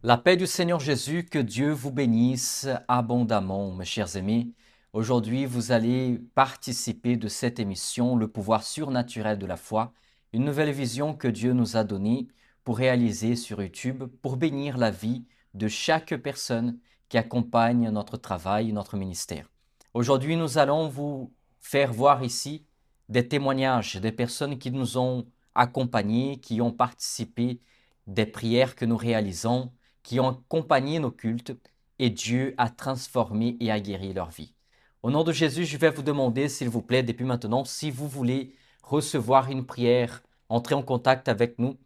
La paix du Seigneur Jésus, que Dieu vous bénisse abondamment, mes chers amis. Aujourd'hui, vous allez participer de cette émission, Le pouvoir surnaturel de la foi, une nouvelle vision que Dieu nous a donnée pour réaliser sur YouTube, pour bénir la vie de chaque personne qui accompagne notre travail, notre ministère. Aujourd'hui, nous allons vous faire voir ici des témoignages des personnes qui nous ont accompagnés, qui ont participé des prières que nous réalisons, qui ont accompagné nos cultes, et Dieu a transformé et a guéri leur vie. Au nom de Jésus, je vais vous demander, s'il vous plaît, depuis maintenant, si vous voulez recevoir une prière, entrer en contact avec nous,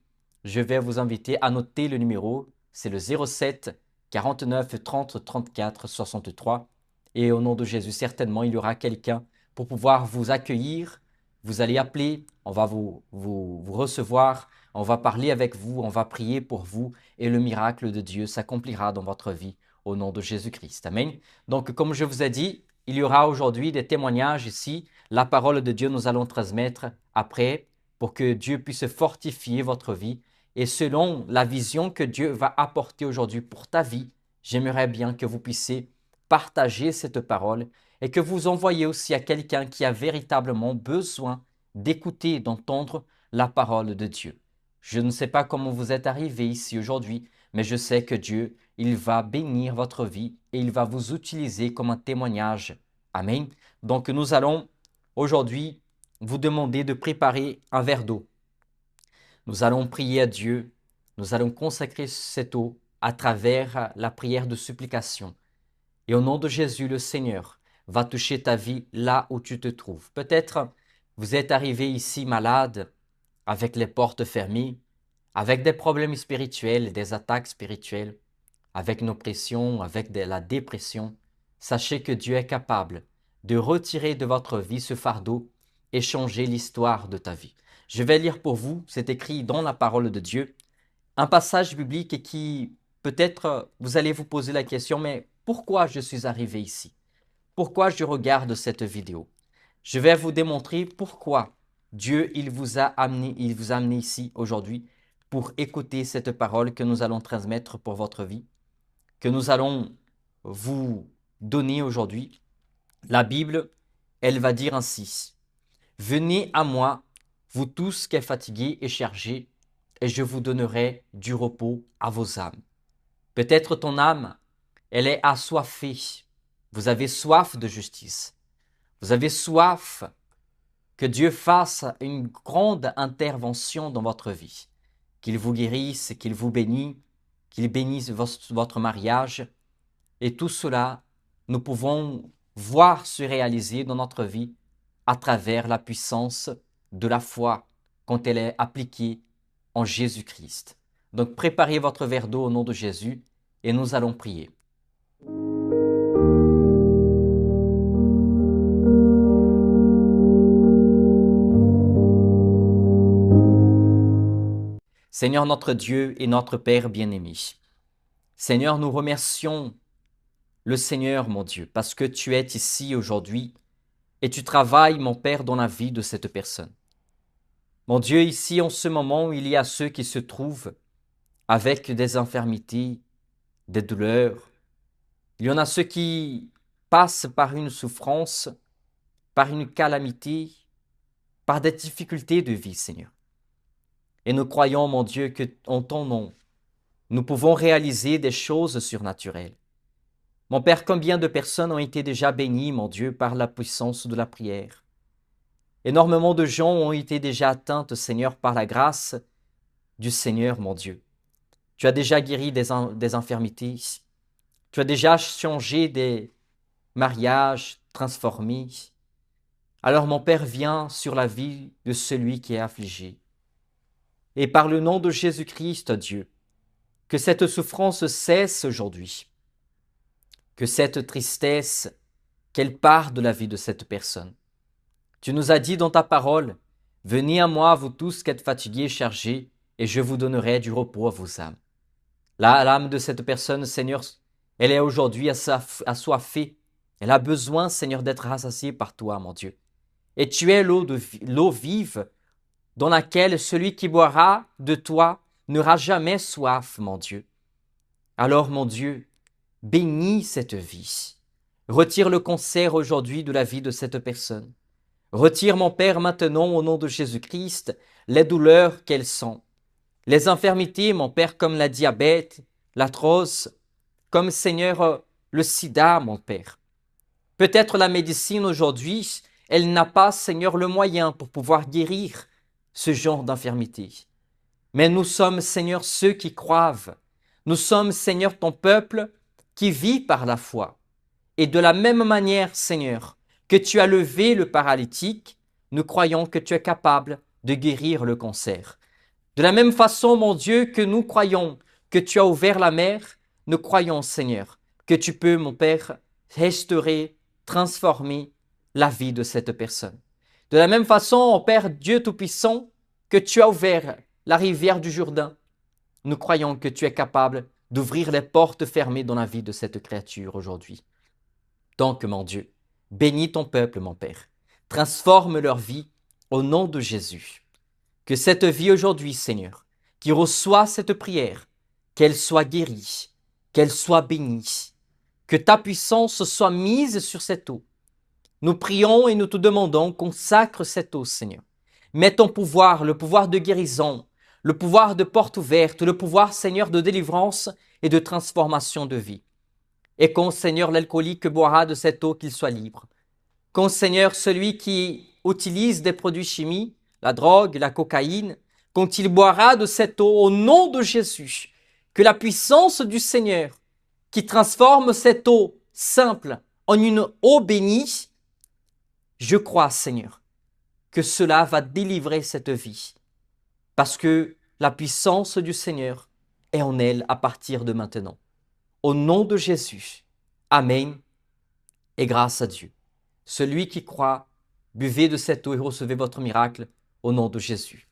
je vais vous inviter à noter le numéro, c'est le 07 49 30 34 63. Et au nom de Jésus, certainement, il y aura quelqu'un pour pouvoir vous accueillir. Vous allez appeler, on va vous recevoir, on va parler avec vous, on va prier pour vous et le miracle de Dieu s'accomplira dans votre vie au nom de Jésus-Christ. Amen. Donc, comme je vous ai dit, il y aura aujourd'hui des témoignages ici. La parole de Dieu, nous allons transmettre après pour que Dieu puisse fortifier votre vie. Et selon la vision que Dieu va apporter aujourd'hui pour ta vie, j'aimerais bien que vous puissiez partager cette parole et que vous envoyiez aussi à quelqu'un qui a véritablement besoin d'écouter, d'entendre la parole de Dieu. Je ne sais pas comment vous êtes arrivé ici aujourd'hui, mais je sais que Dieu, il va bénir votre vie et il va vous utiliser comme un témoignage. Amen. Donc nous allons aujourd'hui vous demander de préparer un verre d'eau. Nous allons prier à Dieu. Nous allons consacrer cette eau à travers la prière de supplication. Et au nom de Jésus, le Seigneur va toucher ta vie là où tu te trouves. Peut-être vous êtes arrivé ici malade, avec les portes fermées, avec des problèmes spirituels, des attaques spirituelles, avec une oppression, avec la dépression. Sachez que Dieu est capable de retirer de votre vie ce fardeau et changer l'histoire de ta vie. Je vais lire pour vous, c'est écrit dans la parole de Dieu, un passage biblique qui peut-être vous allez vous poser la question, mais pourquoi je suis arrivé ici? Pourquoi je regarde cette vidéo? Je vais vous démontrer pourquoi Dieu il vous a amené ici aujourd'hui pour écouter cette parole que nous allons transmettre pour votre vie, que nous allons vous donner aujourd'hui. La Bible, elle va dire ainsi: Venez à moi, vous tous qui êtes fatigués et chargés, et je vous donnerai du repos à vos âmes. Peut-être ton âme, elle est assoiffée. Vous avez soif de justice. Vous avez soif que Dieu fasse une grande intervention dans votre vie. Qu'il vous guérisse, qu'il vous bénisse, qu'il bénisse votre mariage. Et tout cela, nous pouvons voir se réaliser dans notre vie à travers la puissance de la foi quand elle est appliquée en Jésus-Christ. Donc préparez votre verre d'eau au nom de Jésus et nous allons prier. Seigneur notre Dieu et notre Père bien-aimé, Seigneur, nous remercions le Seigneur, mon Dieu, parce que tu es ici aujourd'hui et tu travailles, mon Père, dans la vie de cette personne. Mon Dieu, ici, en ce moment, il y a ceux qui se trouvent avec des infirmités, des douleurs. Il y en a ceux qui passent par une souffrance, par une calamité, par des difficultés de vie, Seigneur. Et nous croyons, mon Dieu, que en ton nom, nous pouvons réaliser des choses surnaturelles. Mon Père, combien de personnes ont été déjà bénies, mon Dieu, par la puissance de la prière. Énormément de gens ont été déjà atteintes, Seigneur, par la grâce du Seigneur, mon Dieu. Tu as déjà guéri des infirmités. Tu as déjà changé des mariages transformés. Alors, mon Père, viens sur la vie de celui qui est affligé. Et par le nom de Jésus-Christ, Dieu, que cette souffrance cesse aujourd'hui. Que cette tristesse, qu'elle part de la vie de cette personne. Tu nous as dit dans ta parole, « Venez à moi, vous tous qui êtes fatigués et chargés, et je vous donnerai du repos à vos âmes. » L'âme de cette personne, Seigneur, elle est aujourd'hui assoiffée. Elle a besoin, Seigneur, d'être rassasiée par toi, mon Dieu. Et tu es l'eau vive dans laquelle celui qui boira de toi n'aura jamais soif, mon Dieu. Alors, mon Dieu, bénis cette vie. Retire le cancer aujourd'hui de la vie de cette personne. Retire, mon Père, maintenant, au nom de Jésus-Christ, les douleurs qu'elle sent. Les infirmités, mon Père, comme la diabète, l'arthrose, comme, Seigneur, le sida, mon Père. Peut-être la médecine aujourd'hui, elle n'a pas, Seigneur, le moyen pour pouvoir guérir ce genre d'infirmité. Mais nous sommes, Seigneur, ceux qui croivent. Nous sommes, Seigneur, ton peuple qui vit par la foi. Et de la même manière, Seigneur, que tu as levé le paralytique, nous croyons que tu es capable de guérir le cancer. De la même façon, mon Dieu, que nous croyons que tu as ouvert la mer, nous croyons, Seigneur, que tu peux, mon Père, restaurer, transformer la vie de cette personne. De la même façon, mon Père Dieu Tout-Puissant, que tu as ouvert la rivière du Jourdain, nous croyons que tu es capable d'ouvrir les portes fermées dans la vie de cette créature aujourd'hui. Donc, mon Dieu, bénis ton peuple, mon Père. Transforme leur vie au nom de Jésus. Que cette vie aujourd'hui, Seigneur, qui reçoit cette prière, qu'elle soit guérie, qu'elle soit bénie, que ta puissance soit mise sur cette eau. Nous prions et nous te demandons, consacre cette eau, Seigneur. Mets ton pouvoir, le pouvoir de guérison, le pouvoir de porte ouverte, le pouvoir, Seigneur, de délivrance et de transformation de vie. Et qu'en, Seigneur, l'alcoolique boira de cette eau, qu'il soit libre. Qu'en, Seigneur, celui qui utilise des produits chimiques, la drogue, la cocaïne, quand il boira de cette eau au nom de Jésus, que la puissance du Seigneur qui transforme cette eau simple en une eau bénie, je crois, Seigneur, que cela va délivrer cette vie, parce que la puissance du Seigneur est en elle à partir de maintenant. Au nom de Jésus, Amen, et grâce à Dieu. Celui qui croit, buvez de cette eau et recevez votre miracle au nom de Jésus.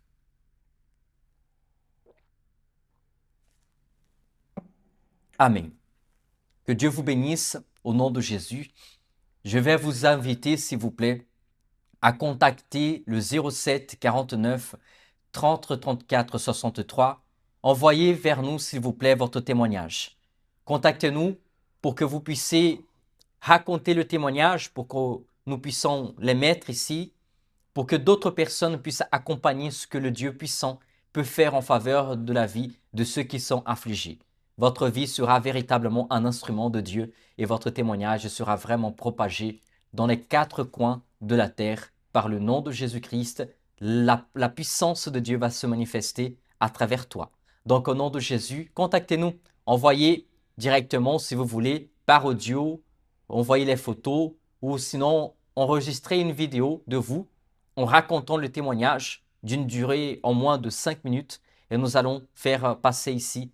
Amen. Que Dieu vous bénisse au nom de Jésus. Je vais vous inviter, s'il vous plaît, à contacter le 07 49 30 34 63. Envoyez vers nous, s'il vous plaît, votre témoignage. Contactez-nous pour que vous puissiez raconter le témoignage, pour que nous puissions les mettre ici, pour que d'autres personnes puissent accompagner ce que le Dieu puissant peut faire en faveur de la vie de ceux qui sont affligés. Votre vie sera véritablement un instrument de Dieu et votre témoignage sera vraiment propagé dans les quatre coins de la terre par le nom de Jésus-Christ. La puissance de Dieu va se manifester à travers toi. Donc au nom de Jésus, contactez-nous, envoyez directement si vous voulez par audio, envoyez les photos ou sinon enregistrez une vidéo de vous en racontant le témoignage d'une durée en moins de 5 minutes et nous allons faire passer ici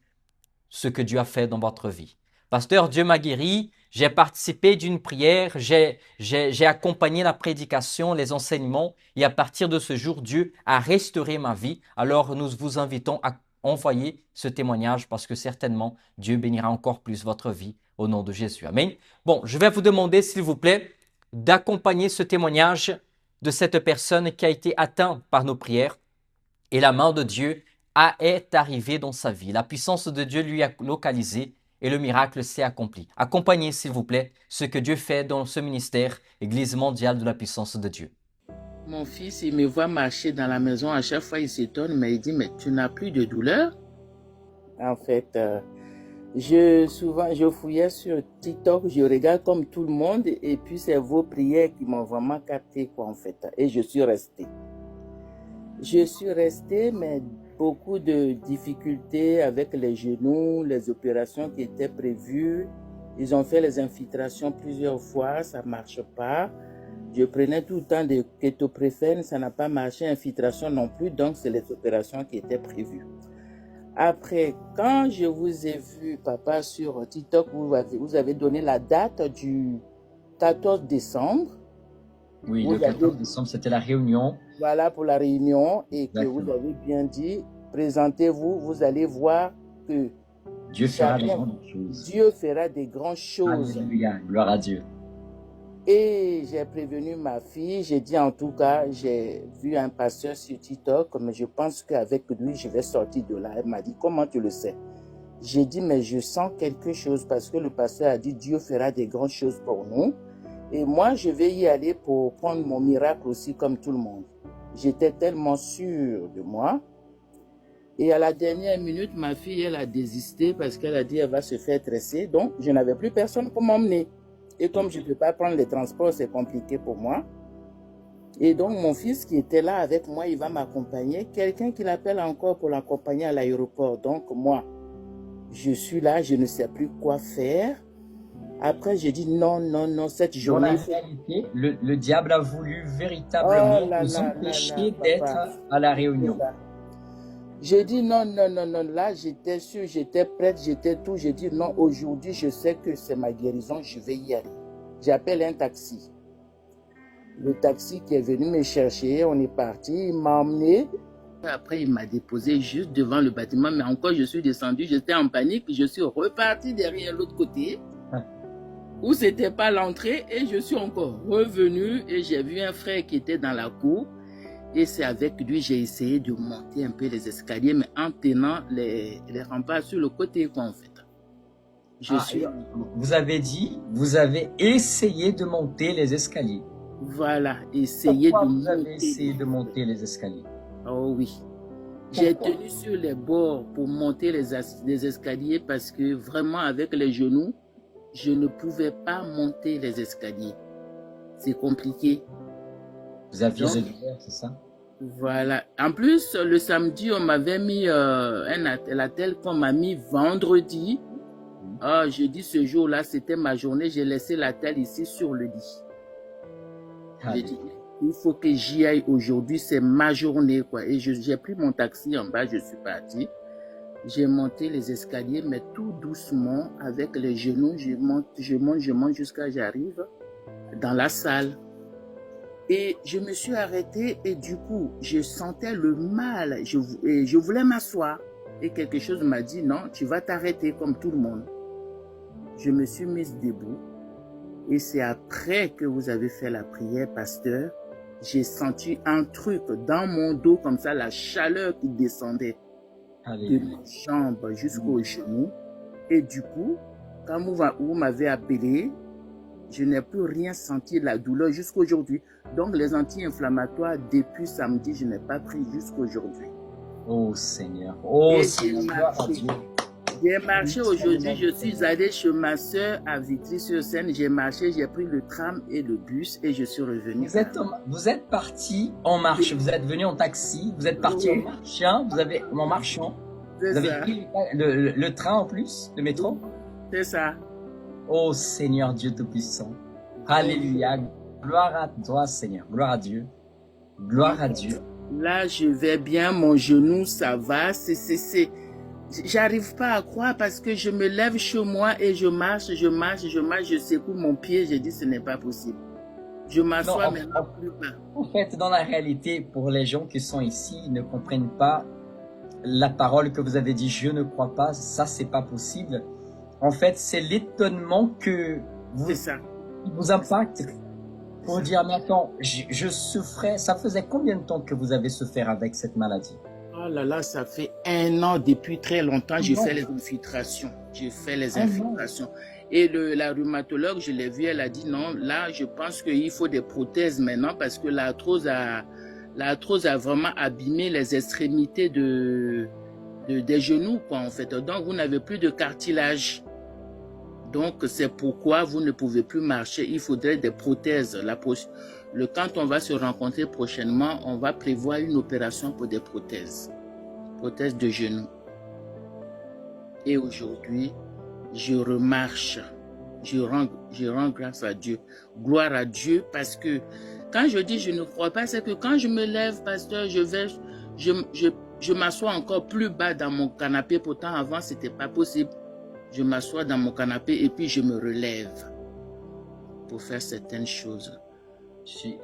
ce que Dieu a fait dans votre vie. Pasteur, Dieu m'a guéri, j'ai participé d'une prière, j'ai accompagné la prédication, les enseignements et à partir de ce jour, Dieu a restauré ma vie. Alors nous vous invitons à envoyer ce témoignage parce que certainement Dieu bénira encore plus votre vie au nom de Jésus. Amen. Bon, je vais vous demander s'il vous plaît d'accompagner ce témoignage de cette personne qui a été atteinte par nos prières et la main de Dieu est arrivée dans sa vie. La puissance de Dieu lui a localisé et le miracle s'est accompli. Accompagnez, s'il vous plaît, ce que Dieu fait dans ce ministère, Église mondiale de la puissance de Dieu. Mon fils, il me voit marcher dans la maison. À chaque fois, il s'étonne, mais il dit, mais tu n'as plus de douleur? En fait, je fouillais sur TikTok, je regarde comme tout le monde, et puis c'est vos prières qui m'ont vraiment capté, quoi, en fait. Et je suis restée. Mais beaucoup de difficultés avec les genoux, les opérations qui étaient prévues. Ils ont fait les infiltrations plusieurs fois, ça ne marche pas. Je prenais tout le temps des kétopréphéne, ça n'a pas marché, infiltration non plus, donc c'est les opérations qui étaient prévues. Après, quand je vous ai vu, papa, sur TikTok, vous avez donné la date du 14 décembre. Oui, le 14 décembre, c'était la réunion. Voilà pour la réunion et que vous avez bien dit, présentez-vous, vous allez voir que Dieu fera des grandes choses. Dieu fera des grandes choses. Alléluia, gloire à Dieu. Et j'ai prévenu ma fille, j'ai dit en tout cas, j'ai vu un pasteur sur TikTok, mais je pense qu'avec lui, je vais sortir de là. Elle m'a dit, comment tu le sais? J'ai dit, mais je sens quelque chose parce que le pasteur a dit, Dieu fera des grandes choses pour nous. Et moi, je vais y aller pour prendre mon miracle aussi comme tout le monde. J'étais tellement sûre de moi. Et à la dernière minute, ma fille, elle a désisté parce qu'elle a dit elle va se faire tresser. Donc, je n'avais plus personne pour m'emmener. Et comme je ne peux pas prendre les transports, c'est compliqué pour moi. Et donc, mon fils qui était là avec moi, il va m'accompagner. Quelqu'un qui l'appelle encore pour l'accompagner à l'aéroport. Donc, moi, je suis là, je ne sais plus quoi faire. Après, j'ai dit non, non, non, cette Dans la journée... réalité, le diable a voulu véritablement vous empêcher d'être à la réunion. J'ai dit non, non, non, non. Là, j'étais sûre, j'étais prête, j'étais tout. J'ai dit non, aujourd'hui, je sais que c'est ma guérison, je vais y aller. J'appelle un taxi. Le taxi qui est venu me chercher, on est parti, il m'a emmené. Après, il m'a déposé juste devant le bâtiment, mais encore, je suis descendu, j'étais en panique, je suis reparti derrière l'autre côté, où c'était pas l'entrée, et je suis encore revenu, et j'ai vu un frère qui était dans la cour. Et c'est avec lui j'ai essayé de monter un peu les escaliers, mais en tenant les remparts sur le côté, quoi, en fait. Vous avez dit, vous avez essayé de monter les escaliers. Voilà, Vous avez essayé de monter les escaliers. Oh oui. J'ai tenu sur les bords pour monter les escaliers parce que vraiment avec les genoux, je ne pouvais pas monter les escaliers. C'est compliqué. Vous aviez le douleur, c'est ça? Voilà. En plus, le samedi, on m'avait mis la telle qu'on m'a mis vendredi. Ah, jeudi, ce jour-là, c'était ma journée. J'ai laissé la telle ici sur le lit. J'ai dit, il faut que j'y aille aujourd'hui. C'est ma journée, quoi. Et j'ai pris mon taxi en bas. Je suis parti. J'ai monté les escaliers, mais tout doucement, avec les genoux. Je monte jusqu'à j'arrive dans la salle. Et je me suis arrêtée et du coup, je sentais le mal. Je voulais m'asseoir. Et quelque chose m'a dit, non, tu vas t'arrêter comme tout le monde. Je me suis mise debout. Et c'est après que vous avez fait la prière, pasteur, j'ai senti un truc dans mon dos, comme ça, la chaleur qui descendait de mes jambes jusqu'aux genoux. Et du coup, quand vous m'avez appelé, je n'ai plus rien senti, la douleur jusqu'aujourd'hui. Donc, les anti-inflammatoires, depuis samedi, je n'ai pas pris jusqu'aujourd'hui. Oh Seigneur, oh Seigneur, j'ai marché aujourd'hui, je suis allé chez ma soeur à Vitry-sur-Seine. J'ai marché, j'ai pris le tram et le bus et je suis revenu. Vous êtes parti en marche, vous êtes venu en taxi, vous êtes parti en marchant, vous avez pris le train en plus, le métro? C'est ça. Oh Seigneur Dieu Tout-Puissant. Alléluia. Gloire à toi Seigneur. Gloire à Dieu. Gloire à Dieu. Là, je vais bien, mon genou, ça va. J'arrive pas à croire parce que je me lève chez moi et je marche, je secoue mon pied. J'ai dit, ce n'est pas possible. Je m'assois maintenant plus bas. En fait, dans la réalité, pour les gens qui sont ici, ils ne comprennent pas la parole que vous avez dit, je ne crois pas, ça, c'est pas possible. En fait, c'est l'étonnement que vous impacte pour dire, mais attends, je souffrais, ça faisait combien de temps que vous avez souffert avec cette maladie? Oh là là, ça fait 1 an, depuis très longtemps, j'ai fait les infiltrations. Et la rhumatologue, je l'ai vue, elle a dit non, là, je pense qu'il faut des prothèses maintenant parce que l'arthrose a vraiment abîmé les extrémités des genoux, quoi, en fait. Donc, vous n'avez plus de cartilage. Donc, c'est pourquoi vous ne pouvez plus marcher. Il faudrait des prothèses. Quand on va se rencontrer prochainement, on va prévoir une opération pour des prothèses. Prothèses de genoux. Et aujourd'hui, je remarche. Je rends grâce à Dieu. Gloire à Dieu parce que quand je dis je ne crois pas, c'est que quand je me lève, pasteur, je m'assois encore plus bas dans mon canapé. Pourtant, avant, ce n'était pas possible. Je m'assois dans mon canapé et puis je me relève pour faire certaines choses.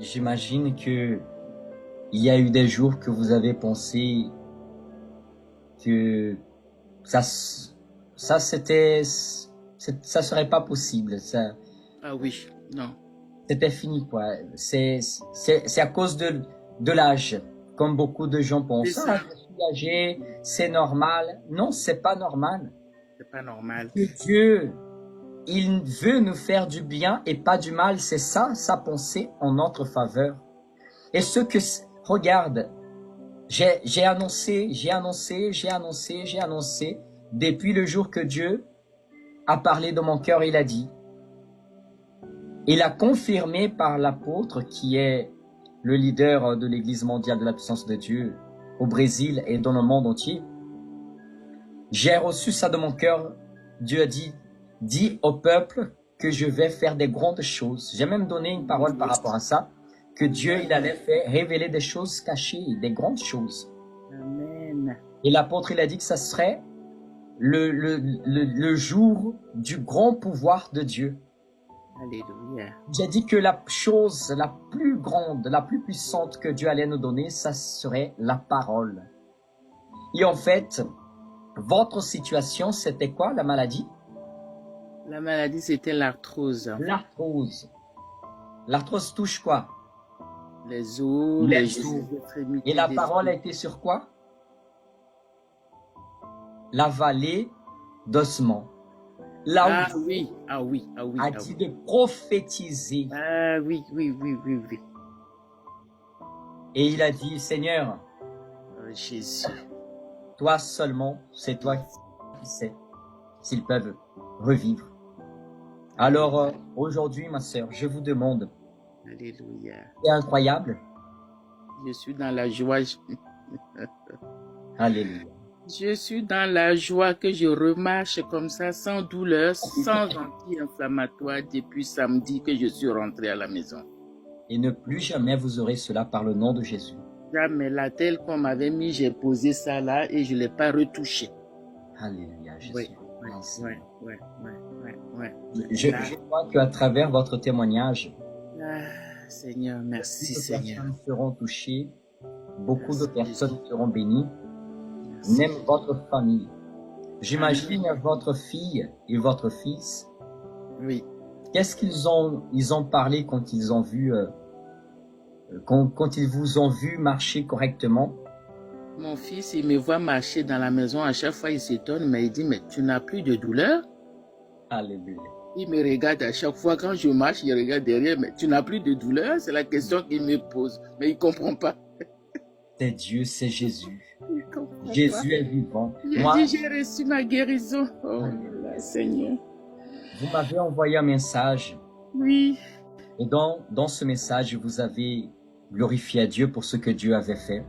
J'imagine que il y a eu des jours que vous avez pensé que ça serait pas possible. Ah oui, non. C'était fini, quoi. C'est à cause de l'âge, comme beaucoup de gens pensent. Ah, je suis âgé, c'est normal. Non, c'est pas normal. C'est pas normal. Que Dieu, il veut nous faire du bien et pas du mal. C'est ça, sa pensée en notre faveur. Et ce que, regarde, j'ai annoncé, depuis le jour que Dieu a parlé dans mon cœur, il a dit. Il a confirmé par l'apôtre qui est le leader de l'Église mondiale de la puissance de Dieu au Brésil et dans le monde entier. J'ai reçu ça de mon cœur. Dieu a dit, dis au peuple que je vais faire des grandes choses. J'ai même donné une parole par rapport à ça, que Dieu, il allait faire révéler des choses cachées, des grandes choses. Amen. Et l'apôtre, il a dit que ça serait le jour du grand pouvoir de Dieu. Alléluia. J'ai dit que la chose la plus grande, la plus puissante que Dieu allait nous donner, ça serait la parole. Et en fait, votre situation, c'était quoi, la maladie? La maladie, c'était l'arthrose. L'arthrose. L'arthrose touche quoi? Les os, Les os. extrémités. Et la parole a été sur quoi? La vallée d'ossements. Là où oui. a dit de prophétiser. Ah oui. Et il a dit, Seigneur, Jésus, toi seulement, c'est toi qui sais s'ils peuvent revivre. Alors, aujourd'hui, ma sœur, je vous demande, alléluia. c'est incroyable. Je suis dans la joie. Alléluia. Je suis dans la joie que je remarche comme ça, sans douleur, sans anti-inflammatoire, depuis samedi que je suis rentré à la maison. Et ne plus jamais vous aurez cela par le nom de Jésus. Jamais la telle qu'on m'avait mis, j'ai posé ça là et je ne l'ai pas retouché. Alléluia, Jésus. Ouais. Je crois qu'à travers votre témoignage, Seigneur, merci beaucoup de Seigneur. personnes seront touchées, beaucoup Merci, de personnes Jésus. seront bénies, Merci. même votre famille. J'imagine votre fille et votre fils. Oui. Qu'est-ce qu'ils ont parlé quand ils ont vu, quand ils vous ont vu marcher correctement? Mon fils, il me voit marcher dans la maison. À chaque fois, il s'étonne, mais il dit, mais tu n'as plus de douleur? Alléluia. Il me regarde à chaque fois. Quand je marche, il regarde derrière, mais tu n'as plus de douleur? C'est la question qu'il me pose. Mais il ne comprend pas. C'est Dieu, c'est Jésus. Il comprend Jésus pas. est vivant. Il Moi, dit, j'ai reçu ma guérison. Oh là, Seigneur. vous m'avez envoyé un message. Oui. Et dans ce message, vous avez glorifié à Dieu pour ce que Dieu avait fait.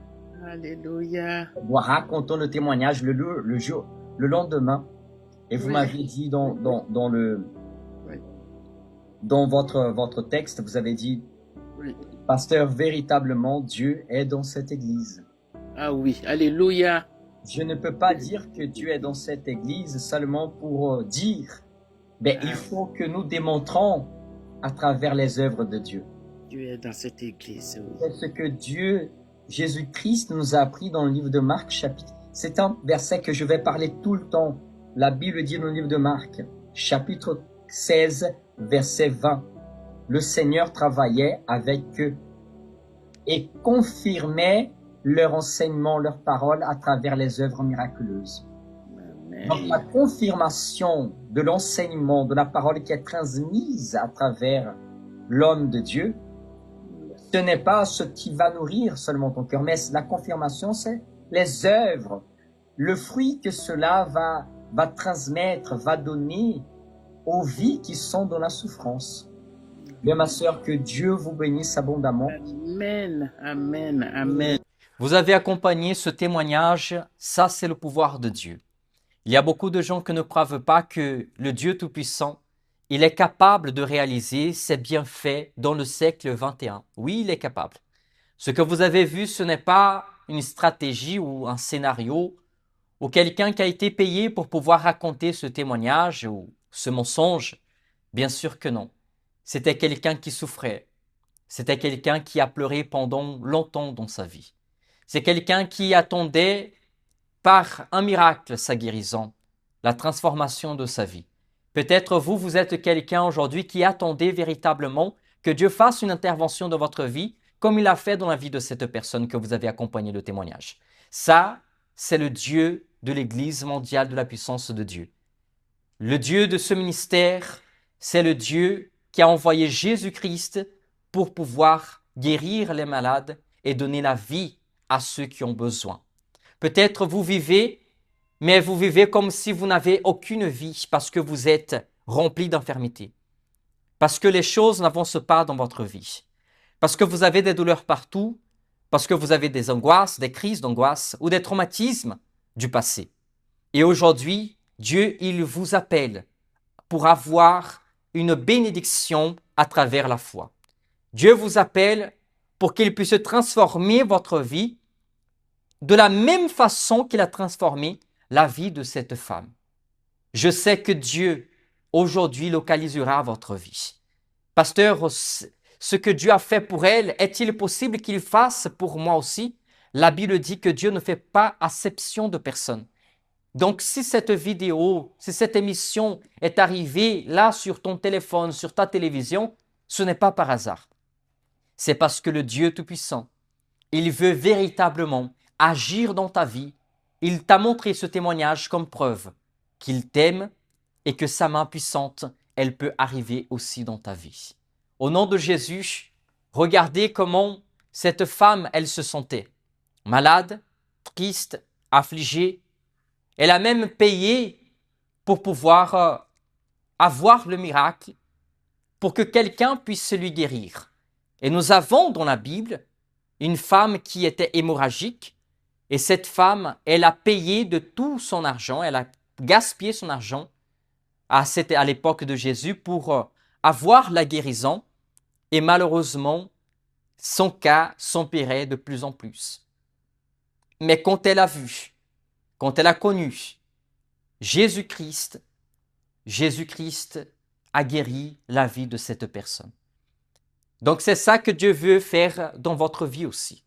Alléluia. Vous racontons le témoignage le lendemain. Et vous m'avez dit dans votre texte, vous avez dit, pasteur, véritablement, Dieu est dans cette église. Ah oui, alléluia. Je ne peux pas dire que Dieu est dans cette église seulement pour dire, mais il faut que nous démontrons à travers les œuvres de Dieu. Dieu est dans cette église. Oui. C'est ce que Dieu, Jésus-Christ, nous a appris dans le livre de Marc, chapitre. C'est un verset que je vais parler tout le temps. La Bible dit dans le livre de Marc, chapitre 16, verset 20. Le Seigneur travaillait avec eux et confirmait leur enseignement, leur parole à travers les œuvres miraculeuses. Amen. Donc la confirmation de l'enseignement, de la parole qui est transmise à travers l'homme de Dieu, ce n'est pas ce qui va nourrir seulement ton cœur, mais la confirmation, c'est les œuvres, le fruit que cela va transmettre, va donner aux vies qui sont dans la souffrance. Bien, ma sœur, que Dieu vous bénisse abondamment. Amen, amen, amen. Vous avez accompagné ce témoignage, ça c'est le pouvoir de Dieu. Il y a beaucoup de gens qui ne croient pas que le Dieu Tout-Puissant, il est capable de réaliser ses bienfaits dans le siècle 21. Oui, il est capable. Ce que vous avez vu, ce n'est pas une stratégie ou un scénario ou quelqu'un qui a été payé pour pouvoir raconter ce témoignage ou ce mensonge. Bien sûr que non. C'était quelqu'un qui souffrait. C'était quelqu'un qui a pleuré pendant longtemps dans sa vie. C'est quelqu'un qui attendait par un miracle sa guérison, la transformation de sa vie. Peut-être vous êtes quelqu'un aujourd'hui qui attendait véritablement que Dieu fasse une intervention dans votre vie comme il a fait dans la vie de cette personne que vous avez accompagné le témoignage. Ça, c'est le Dieu de l'Église mondiale de la puissance de Dieu. Le Dieu de ce ministère, c'est le Dieu qui a envoyé Jésus-Christ pour pouvoir guérir les malades et donner la vie à ceux qui ont besoin. Peut-être vous vivez, mais vous vivez comme si vous n'avez aucune vie parce que vous êtes rempli d'infirmité, parce que les choses n'avancent pas dans votre vie, parce que vous avez des douleurs partout, parce que vous avez des angoisses, des crises d'angoisse ou des traumatismes du passé. Et aujourd'hui, Dieu, il vous appelle pour avoir une bénédiction à travers la foi. Dieu vous appelle pour qu'il puisse transformer votre vie de la même façon qu'il a transformé la vie de cette femme. Je sais que Dieu, aujourd'hui, localisera votre vie. Pasteur, ce que Dieu a fait pour elle, est-il possible qu'il fasse pour moi aussi? La Bible dit que Dieu ne fait pas acception de personne. Donc, si cette vidéo, si cette émission est arrivée là sur ton téléphone, sur ta télévision, ce n'est pas par hasard. C'est parce que le Dieu Tout-Puissant, il veut véritablement agir dans ta vie. Il t'a montré ce témoignage comme preuve qu'il t'aime et que sa main puissante, elle peut arriver aussi dans ta vie. Au nom de Jésus, regardez comment cette femme, elle se sentait. Malade, triste, affligée. Elle a même payé pour pouvoir avoir le miracle, pour que quelqu'un puisse lui guérir. Et nous avons dans la Bible une femme qui était hémorragique, et cette femme, elle a payé de tout son argent, elle a gaspillé son argent à l'époque de Jésus pour avoir la guérison, et malheureusement, son cas s'empirait de plus en plus. Mais quand elle a vu, quand elle a connu Jésus-Christ, Jésus-Christ a guéri la vie de cette personne. Donc c'est ça que Dieu veut faire dans votre vie aussi.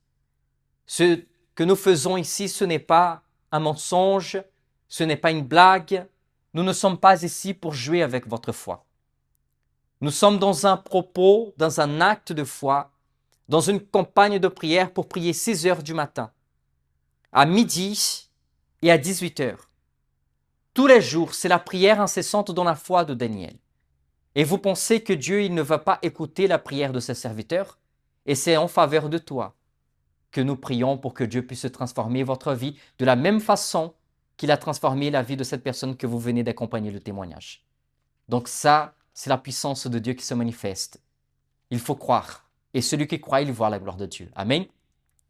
Ce que nous faisons ici, ce n'est pas un mensonge, ce n'est pas une blague. Nous ne sommes pas ici pour jouer avec votre foi. Nous sommes dans un propos, dans un acte de foi, dans une campagne de prière pour prier 6 heures du matin, à midi et à 18 heures. Tous les jours, c'est la prière incessante dans la foi de Daniel. Et vous pensez que Dieu, il ne va pas écouter la prière de ses serviteurs? Et c'est en faveur de toi que nous prions pour que Dieu puisse transformer votre vie de la même façon qu'il a transformé la vie de cette personne que vous venez d'accompagner le témoignage. Donc ça, c'est la puissance de Dieu qui se manifeste. Il faut croire. Et celui qui croit, il voit la gloire de Dieu. Amen.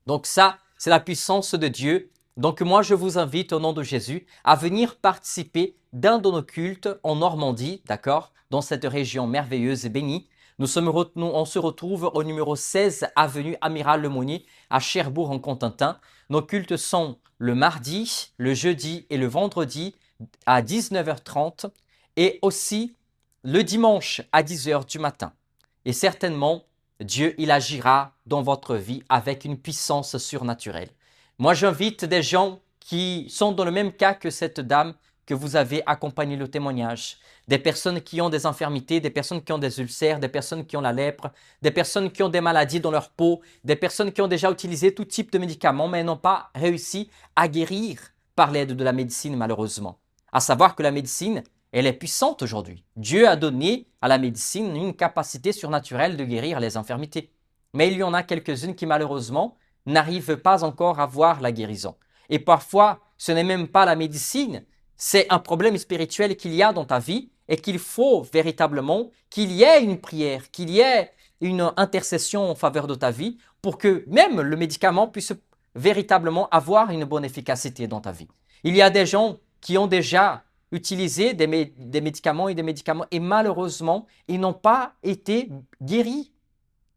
Donc ça, c'est la puissance de Dieu. Donc moi, je vous invite au nom de Jésus à venir participer d'un de nos cultes en Normandie, d'accord, dans cette région merveilleuse et bénie. On se retrouve au numéro 16 avenue Amiral Lemonnier à Cherbourg en Cotentin. Nos cultes sont le mardi, le jeudi et le vendredi à 19h30 et aussi le dimanche à 10h du matin. Et certainement, Dieu, il agira dans votre vie avec une puissance surnaturelle. Moi, j'invite des gens qui sont dans le même cas que cette dame que vous avez accompagné le témoignage. Des personnes qui ont des infirmités, des personnes qui ont des ulcères, des personnes qui ont la lèpre, des personnes qui ont des maladies dans leur peau, des personnes qui ont déjà utilisé tout type de médicaments mais n'ont pas réussi à guérir par l'aide de la médecine malheureusement. À savoir que la médecine, elle est puissante aujourd'hui. Dieu a donné à la médecine une capacité surnaturelle de guérir les infirmités. Mais il y en a quelques-unes qui malheureusement n'arrivent pas encore à voir la guérison. Et parfois, ce n'est même pas la médecine, c'est un problème spirituel qu'il y a dans ta vie et qu'il faut véritablement qu'il y ait une prière, qu'il y ait une intercession en faveur de ta vie pour que même le médicament puisse véritablement avoir une bonne efficacité dans ta vie. Il y a des gens qui ont déjà utilisé des médicaments et malheureusement, ils n'ont pas été guéris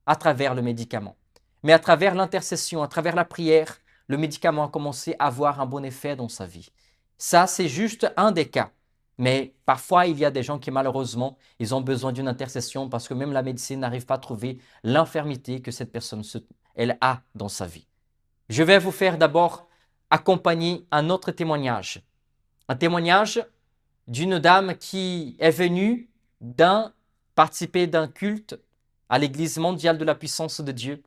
à travers le médicament. Mais à travers l'intercession, à travers la prière, le médicament a commencé à avoir un bon effet dans sa vie. Ça, c'est juste un des cas. Mais parfois, il y a des gens qui, malheureusement, ils ont besoin d'une intercession parce que même la médecine n'arrive pas à trouver l'infirmité que cette personne elle a dans sa vie. Je vais vous faire d'abord accompagner un autre témoignage. Un témoignage d'une dame qui est venue participer d'un culte à l'Église mondiale de la puissance de Dieu.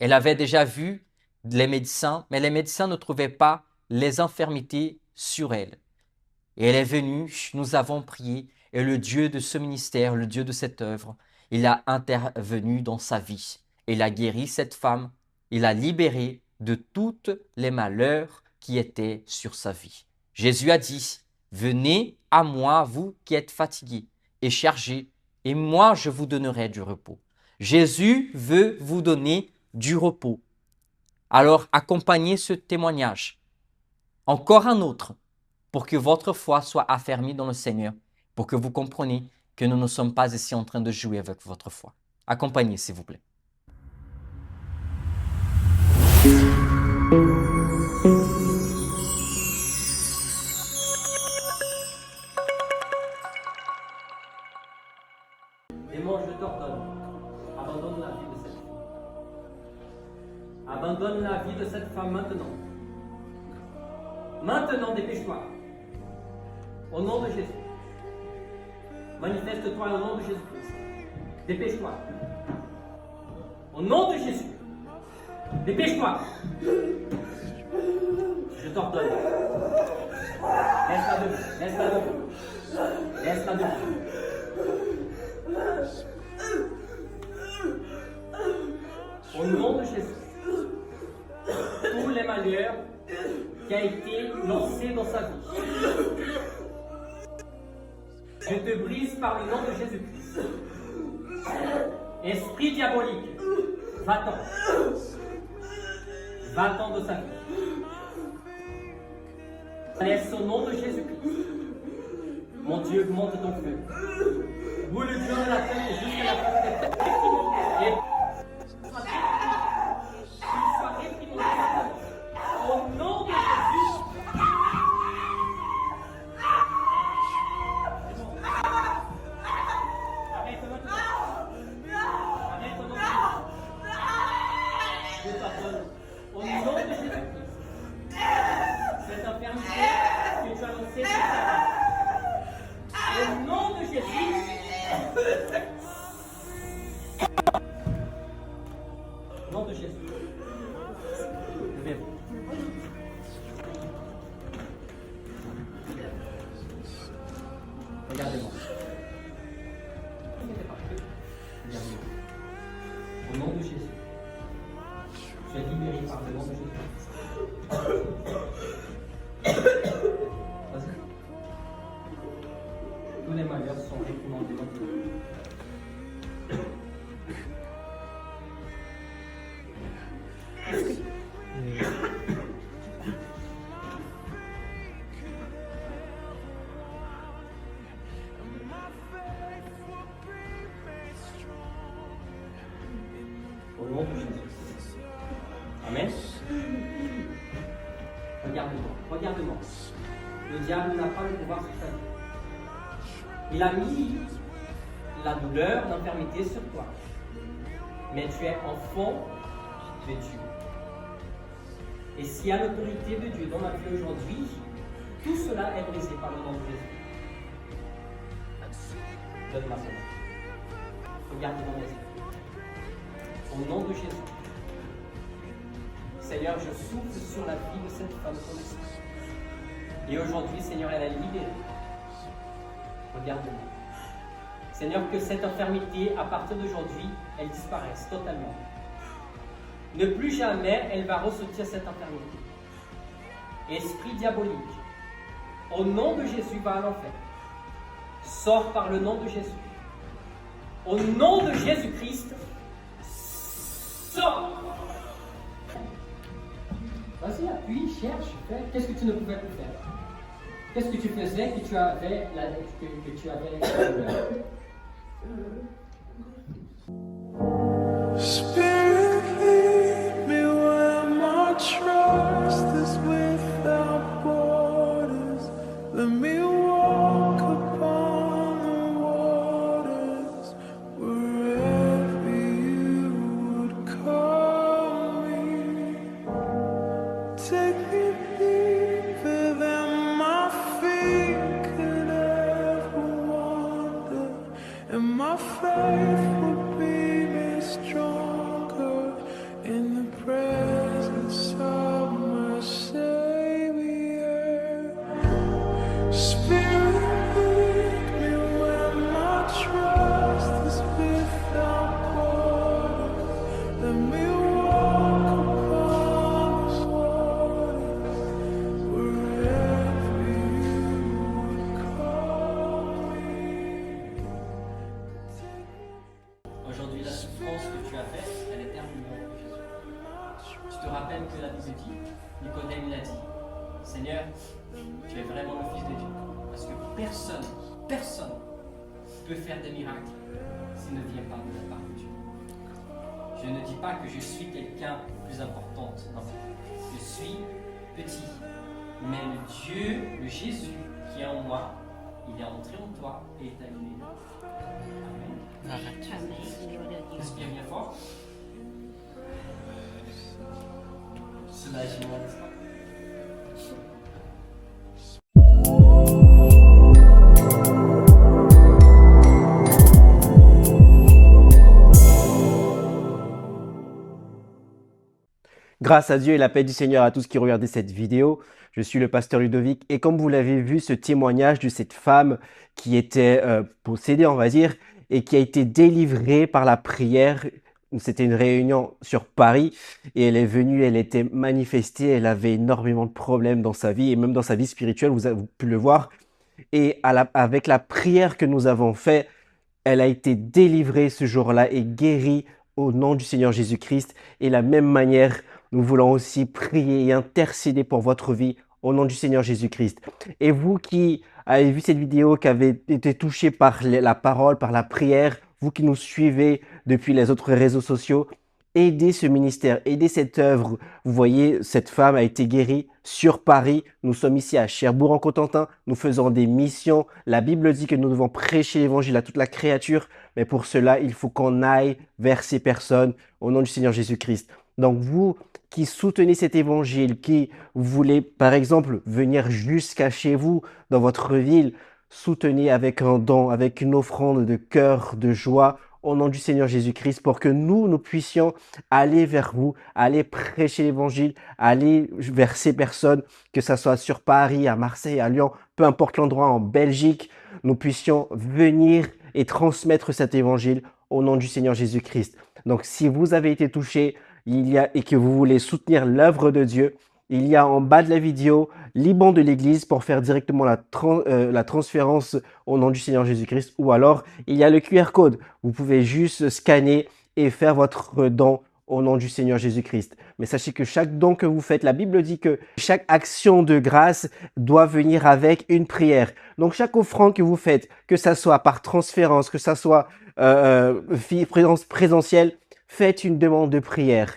Elle avait déjà vu les médecins, mais les médecins ne trouvaient pas les infirmités sur elle. Et elle est venue, nous avons prié, et le Dieu de ce ministère, le Dieu de cette œuvre, il a intervenu dans sa vie. Il a guéri cette femme, il a libéré de tous les malheurs qui étaient sur sa vie. Jésus a dit, venez à moi, vous qui êtes fatigués et chargés, et moi je vous donnerai du repos. Jésus veut vous donner du repos. Alors accompagnez ce témoignage. Encore un autre, pour que votre foi soit affermie dans le Seigneur, pour que vous compreniez que nous ne sommes pas ici en train de jouer avec votre foi. Accompagnez, s'il vous plaît. Démon, je t'ordonne, abandonne la vie de cette femme. Abandonne la vie de cette femme maintenant. Maintenant, dépêche-toi. Au nom de Jésus. Manifeste-toi au nom de Jésus-Christ. Dépêche-toi. Au nom de Jésus. Dépêche-toi. Je t'ordonne. Laisse-la debout. Laisse-la debout. Laisse-la debout. Au nom de Jésus. Tous les malheurs qui a été lancé dans sa vie. Je te brise par le nom de Jésus-Christ. Esprit diabolique, va-t'en. Va-t'en de sa vie. Laisse au nom de Jésus-Christ. Mon Dieu, monte ton feu. Boule le Dieu de la tête jusqu'à la fin des têtes. Et sois réprimandé. Au nom de Jésus. Arrête maintenant. Arrête maintenant. Je t'ordonne. Au nom de Jésus-Christ. Cette infirmité que tu as lancée sur ta vie. Au nom de Jésus. Au nom de Jésus. Levez-vous. Regardez-moi. Regardez-moi. Au nom de Jésus. Je suis libéré par le nom de Jésus. Vas-y. Tous les malheurs sont réprimandés maintenant. Au nom de Jésus. Amen. Regarde-moi, regarde-moi. Le diable n'a pas le pouvoir sur ta vie. Il a mis la douleur, l'infirmité sur toi. Mais tu es enfant de Dieu. Et s'il y a l'autorité de Dieu dans ma vie aujourd'hui, tout cela est brisé par le nom de Jésus. Donne-moi ça. Regarde dans mes yeux. Au nom de Jésus. Seigneur, je souffle sur la vie de cette femme ton esprit. Et aujourd'hui, Seigneur, elle est libérée. Regarde-moi. Seigneur, que cette infirmité, à partir d'aujourd'hui, elle disparaisse totalement. Ne plus jamais, elle va ressortir cette infirmité. Esprit diabolique, au nom de Jésus, va à l'enfer. Sors par le nom de Jésus. Au nom de Jésus-Christ, sors. Vas-y, appuie, cherche, fais. Qu'est-ce que tu ne pouvais plus faire? Qu'est-ce que tu faisais que tu avais Spirit, lead me where my trust is without borders. Let me walk upon the waters wherever you would call me. Take me deeper than my feet could ever wander, and my faith will be made stronger in the presence of my Savior. Nicodème il a dit, Seigneur, tu es vraiment le Fils de Dieu. Parce que personne peut faire des miracles s'il ne vient pas de la part de Dieu. Je ne dis pas que je suis quelqu'un de plus important, non. Je suis petit. Mais le Dieu, le Jésus qui est en moi, il est entré en toi et est allumé. Amen. Respire bien fort. Soulagement, n'est-ce pas? Grâce à Dieu et la paix du Seigneur à tous qui regardaient cette vidéo, je suis le pasteur Ludovic et comme vous l'avez vu, ce témoignage de cette femme qui était possédée, on va dire, et qui a été délivrée par la prière. C'était une réunion sur Paris et elle est venue, elle était manifestée, elle avait énormément de problèmes dans sa vie et même dans sa vie spirituelle, vous avez pu le voir. Et avec la prière que nous avons faite, elle a été délivrée ce jour-là et guérie au nom du Seigneur Jésus-Christ. Et de la même manière, nous voulons aussi prier et intercéder pour votre vie au nom du Seigneur Jésus-Christ. Et vous qui avez vu cette vidéo, qui avez été touchés par la parole, par la prière, vous qui nous suivez depuis les autres réseaux sociaux, aidez ce ministère, aidez cette œuvre. Vous voyez, cette femme a été guérie sur Paris. Nous sommes ici à Cherbourg-en-Cotentin. Nous faisons des missions. La Bible dit que nous devons prêcher l'évangile à toute la créature. Mais pour cela, il faut qu'on aille vers ces personnes au nom du Seigneur Jésus-Christ. Donc vous qui soutenez cet évangile, qui voulez par exemple venir jusqu'à chez vous, dans votre ville, soutenez avec un don, avec une offrande de cœur, de joie, au nom du Seigneur Jésus-Christ, pour que nous puissions aller vers vous, aller prêcher l'évangile, aller vers ces personnes, que ce soit sur Paris, à Marseille, à Lyon, peu importe l'endroit, en Belgique, nous puissions venir et transmettre cet évangile au nom du Seigneur Jésus-Christ. Donc, si vous avez été touché et que vous voulez soutenir l'œuvre de Dieu, il y a en bas de la vidéo l'IBAN de l'église pour faire directement la transférence au nom du Seigneur Jésus-Christ. Ou alors, il y a le QR code. Vous pouvez juste scanner et faire votre don au nom du Seigneur Jésus-Christ. Mais sachez que chaque don que vous faites, la Bible dit que chaque action de grâce doit venir avec une prière. Donc, chaque offrande que vous faites, que ça soit par transférence, que ça soit présentielle, faites une demande de prière.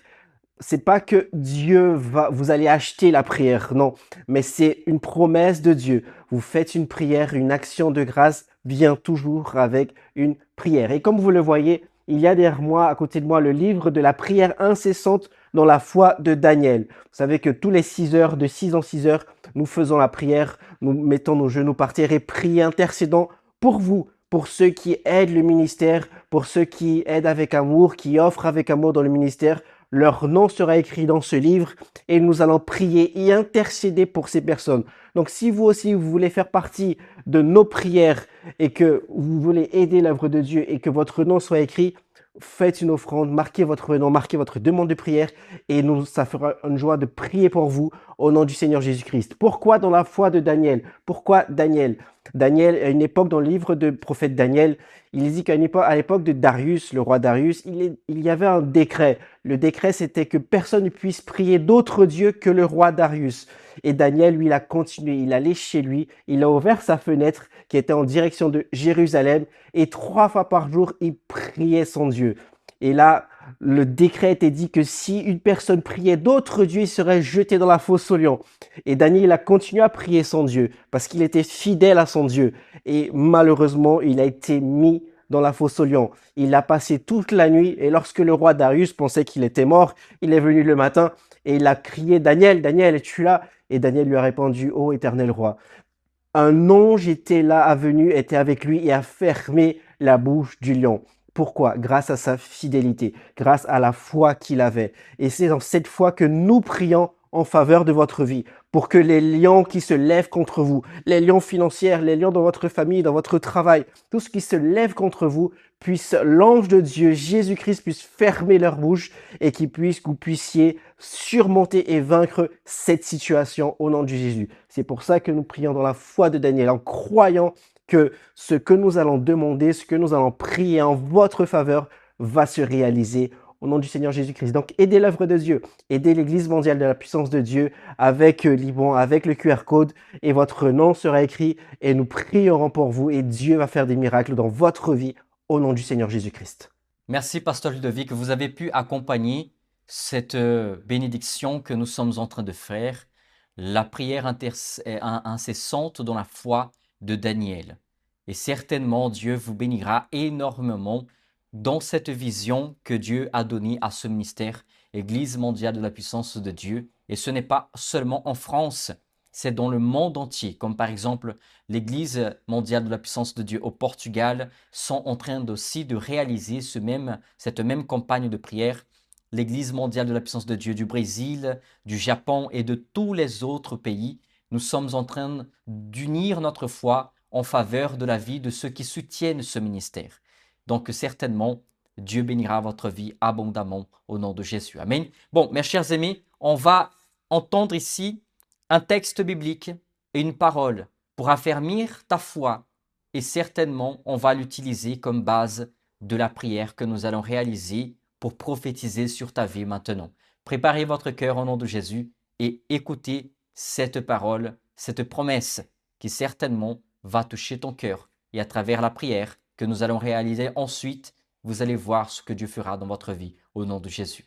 C'est pas que vous allez acheter la prière, non, mais c'est une promesse de Dieu. Vous faites une prière, une action de grâce vient toujours avec une prière. Et comme vous le voyez, il y a derrière moi, à côté de moi, le livre de la prière incessante dans la foi de Daniel. Vous savez que tous les 6 heures, de 6 en 6 heures, nous faisons la prière, nous mettons nos genoux par terre et prions, intercédons pour vous, pour ceux qui aident le ministère, pour ceux qui aident avec amour, qui offrent avec amour dans le ministère. Leur nom sera écrit dans ce livre et nous allons prier et intercéder pour ces personnes. Donc, si vous aussi, vous voulez faire partie de nos prières et que vous voulez aider l'œuvre de Dieu et que votre nom soit écrit, faites une offrande, marquez votre nom, marquez votre demande de prière et ça fera une joie de prier pour vous au nom du Seigneur Jésus-Christ. Pourquoi dans la foi de Daniel? Pourquoi Daniel? Daniel, à une époque dans le livre de prophète Daniel, il dit qu'à l'époque de Darius, le roi Darius, il y avait un décret. Le décret, c'était que personne ne puisse prier d'autre Dieu que le roi Darius. Et Daniel, lui, il a continué, il allait chez lui, il a ouvert sa fenêtre qui était en direction de Jérusalem et 3 fois par jour, il priait son Dieu. Et là, le décret était dit que si une personne priait d'autres dieux, il serait jeté dans la fosse aux lions. Et Daniel a continué à prier son Dieu parce qu'il était fidèle à son Dieu. Et malheureusement, il a été mis dans la fosse aux lions. Il a passé toute la nuit et lorsque le roi Darius pensait qu'il était mort, il est venu le matin et il a crié « Daniel, Daniel, es-tu là ?» Et Daniel lui a répondu « Ô éternel roi ». Un ange était avec lui et a fermé la bouche du lion. Pourquoi? Grâce à sa fidélité, grâce à la foi qu'il avait. Et c'est dans cette foi que nous prions en faveur de votre vie, pour que les lions qui se lèvent contre vous, les lions financiers, les lions dans votre famille, dans votre travail, tout ce qui se lève contre vous, l'ange de Dieu, Jésus-Christ, puisse fermer leur bouche et que vous puissiez surmonter et vaincre cette situation au nom de Jésus. C'est pour ça que nous prions dans la foi de Daniel, en croyant que ce que nous allons demander, ce que nous allons prier en votre faveur va se réaliser au nom du Seigneur Jésus-Christ. Donc, aidez l'œuvre de Dieu, aidez l'Église mondiale de la puissance de Dieu avec Liban, avec le QR code, et votre nom sera écrit, et nous prierons pour vous, et Dieu va faire des miracles dans votre vie, au nom du Seigneur Jésus-Christ. Merci, Pasteur Ludovic, que vous avez pu accompagner cette bénédiction que nous sommes en train de faire, la prière incessante dans la foi de Daniel. Et certainement, Dieu vous bénira énormément dans cette vision que Dieu a donnée à ce ministère, Église mondiale de la puissance de Dieu. Et ce n'est pas seulement en France, c'est dans le monde entier, comme par exemple l'Église mondiale de la puissance de Dieu au Portugal sont en train aussi de réaliser cette même campagne de prière. L'Église mondiale de la puissance de Dieu du Brésil, du Japon et de tous les autres pays, nous sommes en train d'unir notre foi en faveur de la vie de ceux qui soutiennent ce ministère. Donc certainement, Dieu bénira votre vie abondamment au nom de Jésus. Amen. Bon, mes chers amis, on va entendre ici un texte biblique et une parole pour affermir ta foi. Et certainement, on va l'utiliser comme base de la prière que nous allons réaliser pour prophétiser sur ta vie maintenant. Préparez votre cœur au nom de Jésus et écoutez cette parole, cette promesse qui certainement va toucher ton cœur. Et à travers la prière que nous allons réaliser ensuite, vous allez voir ce que Dieu fera dans votre vie au nom de Jésus.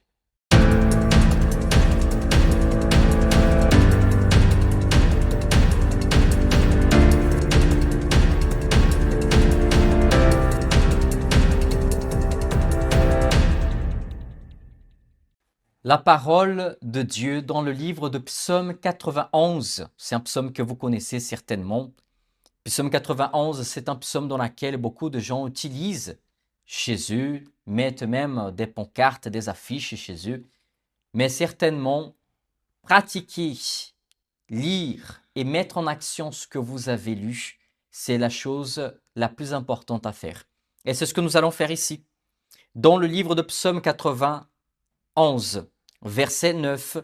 La parole de Dieu dans le livre de Psaume 91, c'est un psaume que vous connaissez certainement. Psaume 91, c'est un psaume dans lequel beaucoup de gens utilisent chez eux, mettent même des pancartes, des affiches chez eux. Mais certainement, pratiquer, lire et mettre en action ce que vous avez lu, c'est la chose la plus importante à faire. Et c'est ce que nous allons faire ici. Dans le livre de Psaume 91, verset 9,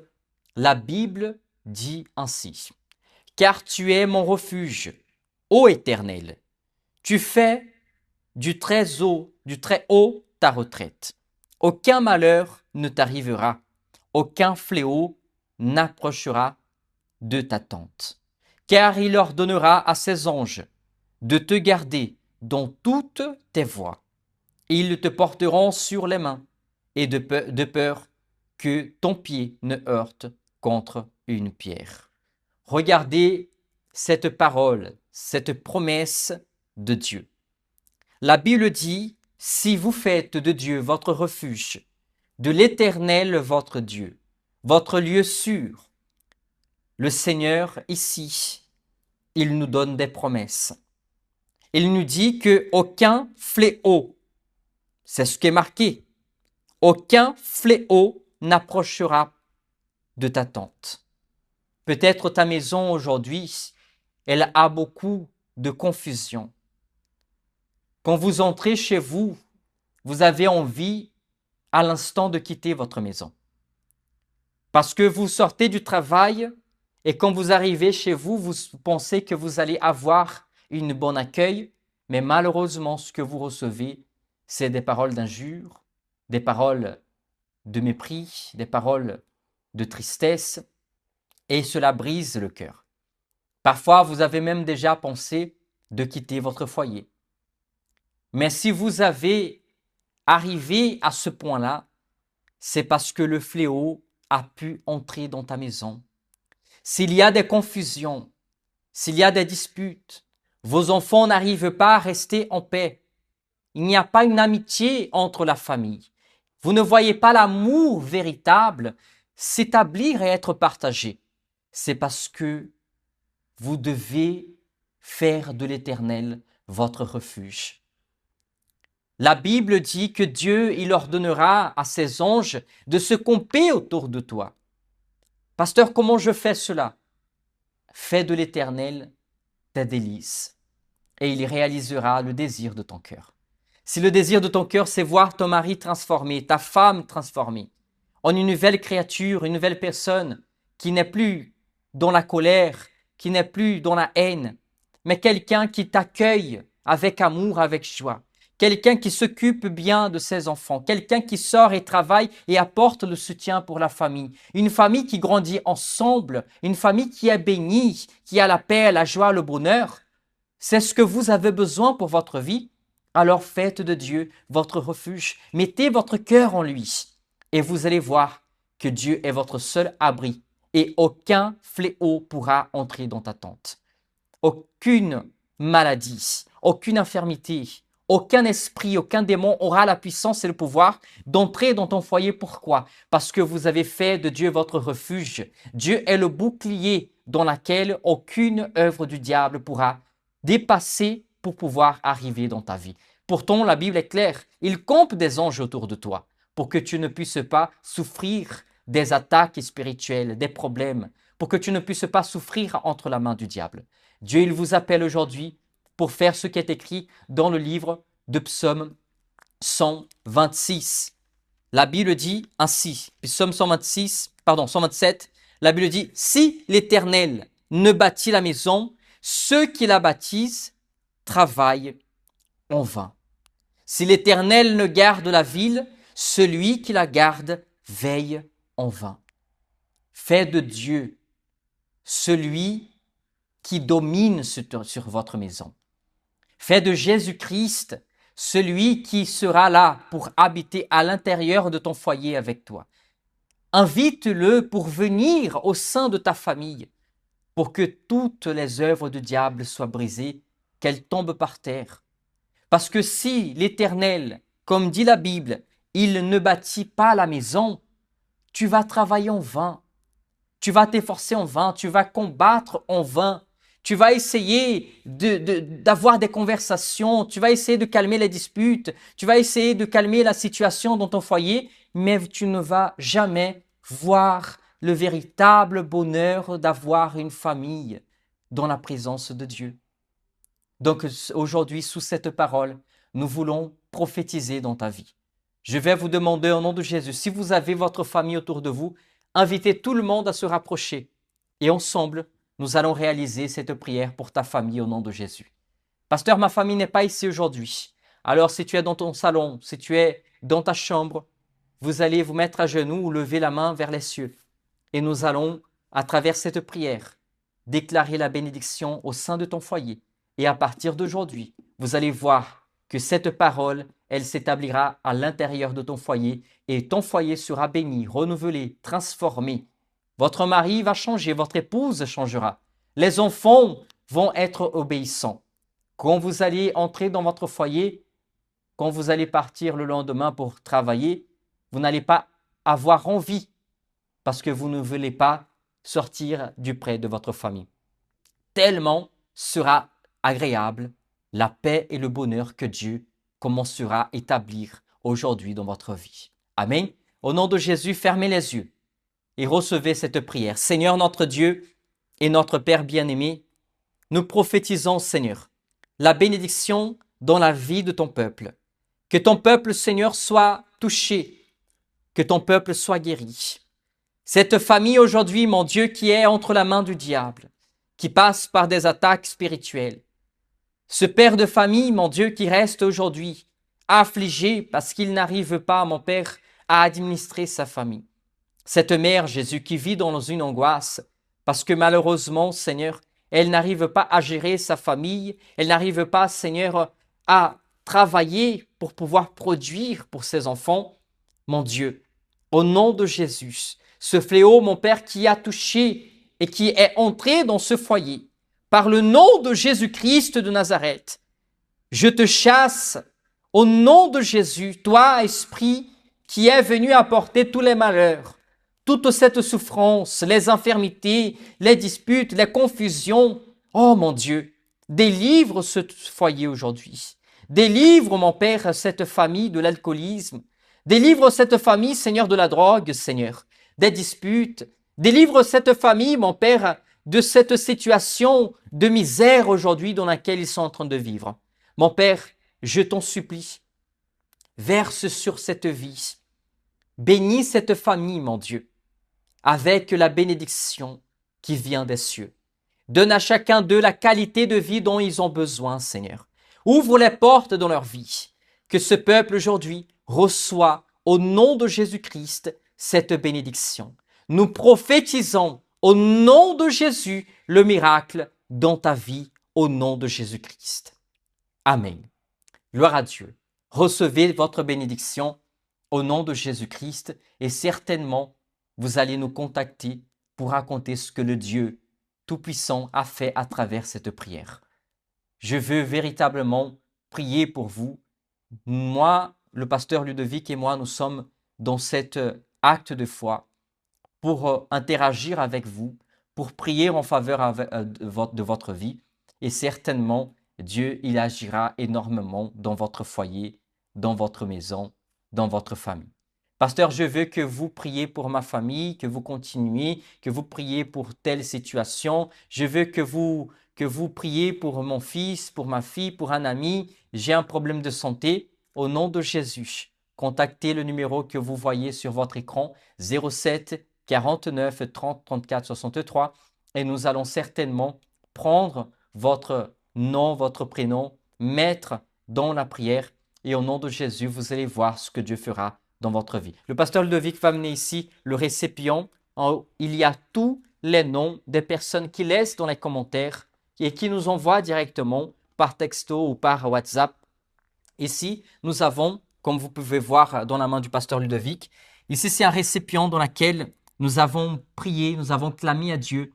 la Bible dit ainsi. « Car tu es mon refuge, ô Éternel, tu fais du très haut ta retraite. Aucun malheur ne t'arrivera, aucun fléau n'approchera de ta tente. Car il ordonnera à ses anges de te garder dans toutes tes voies. Ils te porteront sur les mains et de peur que ton pied ne heurte contre une pierre. » Regardez cette parole, cette promesse de Dieu. La Bible dit, si vous faites de Dieu votre refuge, de l'Éternel votre Dieu, votre lieu sûr, le Seigneur ici, il nous donne des promesses. Il nous dit qu'aucun fléau, c'est ce qui est marqué, aucun fléau n'approchera de ta tente. Peut-être ta maison aujourd'hui, elle a beaucoup de confusion. Quand vous entrez chez vous, vous avez envie à l'instant de quitter votre maison. Parce que vous sortez du travail et quand vous arrivez chez vous, vous pensez que vous allez avoir une bonne accueil, mais malheureusement, ce que vous recevez, c'est des paroles d'injure, des paroles de mépris, des paroles de tristesse, et cela brise le cœur. Parfois, vous avez même déjà pensé de quitter votre foyer. Mais si vous avez arrivé à ce point-là, c'est parce que le fléau a pu entrer dans ta maison. S'il y a des confusions, s'il y a des disputes, vos enfants n'arrivent pas à rester en paix. Il n'y a pas une amitié entre la famille. Vous ne voyez pas l'amour véritable s'établir et être partagé. C'est parce que vous devez faire de l'Éternel votre refuge. La Bible dit que Dieu, il ordonnera à ses anges de se camper autour de toi. Pasteur, comment je fais cela? Fais de l'Éternel tes délices et il réalisera le désir de ton cœur. Si le désir de ton cœur, c'est voir ton mari transformé, ta femme transformée, en une nouvelle créature, une nouvelle personne qui n'est plus dans la colère, qui n'est plus dans la haine, mais quelqu'un qui t'accueille avec amour, avec joie, quelqu'un qui s'occupe bien de ses enfants, quelqu'un qui sort et travaille et apporte le soutien pour la famille, une famille qui grandit ensemble, une famille qui est bénie, qui a la paix, la joie, le bonheur. C'est ce que vous avez besoin pour votre vie. Alors faites de Dieu votre refuge, mettez votre cœur en lui et vous allez voir que Dieu est votre seul abri et aucun fléau pourra entrer dans ta tente. Aucune maladie, aucune infirmité, aucun esprit, aucun démon aura la puissance et le pouvoir d'entrer dans ton foyer. Pourquoi? Parce que vous avez fait de Dieu votre refuge. Dieu est le bouclier dans lequel aucune œuvre du diable pourra dépasser pour pouvoir arriver dans ta vie. Pourtant, la Bible est claire. Il campe des anges autour de toi pour que tu ne puisses pas souffrir des attaques spirituelles, des problèmes, pour que tu ne puisses pas souffrir entre la main du diable. Dieu, il vous appelle aujourd'hui pour faire ce qui est écrit dans le livre de Psaume 126. La Bible dit ainsi, Psaume 127, la Bible dit « Si l'Éternel ne bâtit la maison, ceux qui la bâtissent travaillent en vain. Si l'Éternel ne garde la ville, celui qui la garde veille en vain. » Fais de Dieu celui qui domine sur votre maison. Fais de Jésus-Christ celui qui sera là pour habiter à l'intérieur de ton foyer avec toi. Invite-le pour venir au sein de ta famille, pour que toutes les œuvres du diable soient brisées, qu'elles tombent par terre. Parce que si l'Éternel, comme dit la Bible, il ne bâtit pas la maison, tu vas travailler en vain, tu vas t'efforcer en vain, tu vas combattre en vain, tu vas essayer d'avoir des conversations, tu vas essayer de calmer les disputes, tu vas essayer de calmer la situation dans ton foyer, mais tu ne vas jamais voir le véritable bonheur d'avoir une famille dans la présence de Dieu. Donc aujourd'hui, sous cette parole, nous voulons prophétiser dans ta vie. Je vais vous demander au nom de Jésus, si vous avez votre famille autour de vous, invitez tout le monde à se rapprocher et ensemble, nous allons réaliser cette prière pour ta famille au nom de Jésus. Pasteur, ma famille n'est pas ici aujourd'hui. Alors si tu es dans ton salon, si tu es dans ta chambre, vous allez vous mettre à genoux ou lever la main vers les cieux. Et nous allons, à travers cette prière, déclarer la bénédiction au sein de ton foyer. Et à partir d'aujourd'hui, vous allez voir que cette parole, elle s'établira à l'intérieur de ton foyer et ton foyer sera béni, renouvelé, transformé. Votre mari va changer, votre épouse changera. Les enfants vont être obéissants. Quand vous allez entrer dans votre foyer, quand vous allez partir le lendemain pour travailler, vous n'allez pas avoir envie parce que vous ne voulez pas sortir du près de votre famille. Tellement sera agréable la paix et le bonheur que Dieu commencera à établir aujourd'hui dans votre vie. Amen. Au nom de Jésus, fermez les yeux et recevez cette prière. Seigneur notre Dieu et notre Père bien-aimé, nous prophétisons, Seigneur, la bénédiction dans la vie de ton peuple. Que ton peuple, Seigneur, soit touché, que ton peuple soit guéri. Cette famille aujourd'hui, mon Dieu, qui est entre la main du diable, qui passe par des attaques spirituelles. Ce père de famille, mon Dieu, qui reste aujourd'hui affligé parce qu'il n'arrive pas, mon Père, à administrer sa famille. Cette mère, Jésus, qui vit dans une angoisse parce que malheureusement, Seigneur, elle n'arrive pas à gérer sa famille, elle n'arrive pas, Seigneur, à travailler pour pouvoir produire pour ses enfants. Mon Dieu, au nom de Jésus, ce fléau, mon Père, qui a touché et qui est entré dans ce foyer, par le nom de Jésus-Christ de Nazareth, je te chasse au nom de Jésus, toi, esprit, qui est venu apporter tous les malheurs, toute cette souffrance, les infirmités, les disputes, les confusions. Oh mon Dieu, délivre ce foyer aujourd'hui. Délivre, mon Père, cette famille de l'alcoolisme. Délivre cette famille, Seigneur, de la drogue, Seigneur, des disputes. Délivre cette famille, mon Père, de cette situation de misère aujourd'hui dans laquelle ils sont en train de vivre. Mon Père, je t'en supplie, verse sur cette vie. Bénis cette famille, mon Dieu, avec la bénédiction qui vient des cieux. Donne à chacun d'eux la qualité de vie dont ils ont besoin, Seigneur. Ouvre les portes dans leur vie. que ce peuple aujourd'hui reçoit au nom de Jésus-Christ cette bénédiction. Nous prophétisons au nom de Jésus le miracle dans ta vie au nom de Jésus-Christ. Amen. Gloire à Dieu. Recevez votre bénédiction au nom de Jésus-Christ et certainement vous allez nous contacter pour raconter ce que le Dieu Tout-Puissant a fait à travers cette prière. Je veux véritablement prier pour vous. Moi, le pasteur Ludovic et moi, nous sommes dans cet acte de foi pour interagir avec vous, pour prier en faveur de votre vie. Et certainement, Dieu, il agira énormément dans votre foyer, dans votre maison, dans votre famille. Pasteur, je veux que vous priez pour ma famille, que vous continuiez, que vous priez pour telle situation. Je veux que vous priez pour mon fils, pour ma fille, pour un ami. J'ai un problème de santé. Au nom de Jésus, contactez le numéro que vous voyez sur votre écran, 07 49 30 34 63, et nous allons certainement prendre votre nom, votre prénom, mettre dans la prière, et au nom de Jésus, vous allez voir ce que Dieu fera dans votre vie. Le pasteur Ludovic va amener ici le récipient. Il y a tous les noms des personnes qui laissent dans les commentaires et qui nous envoient directement par texto ou par WhatsApp. Ici, nous avons, comme vous pouvez voir dans la main du pasteur Ludovic, ici c'est un récipient dans lequel nous avons prié, nous avons clamé à Dieu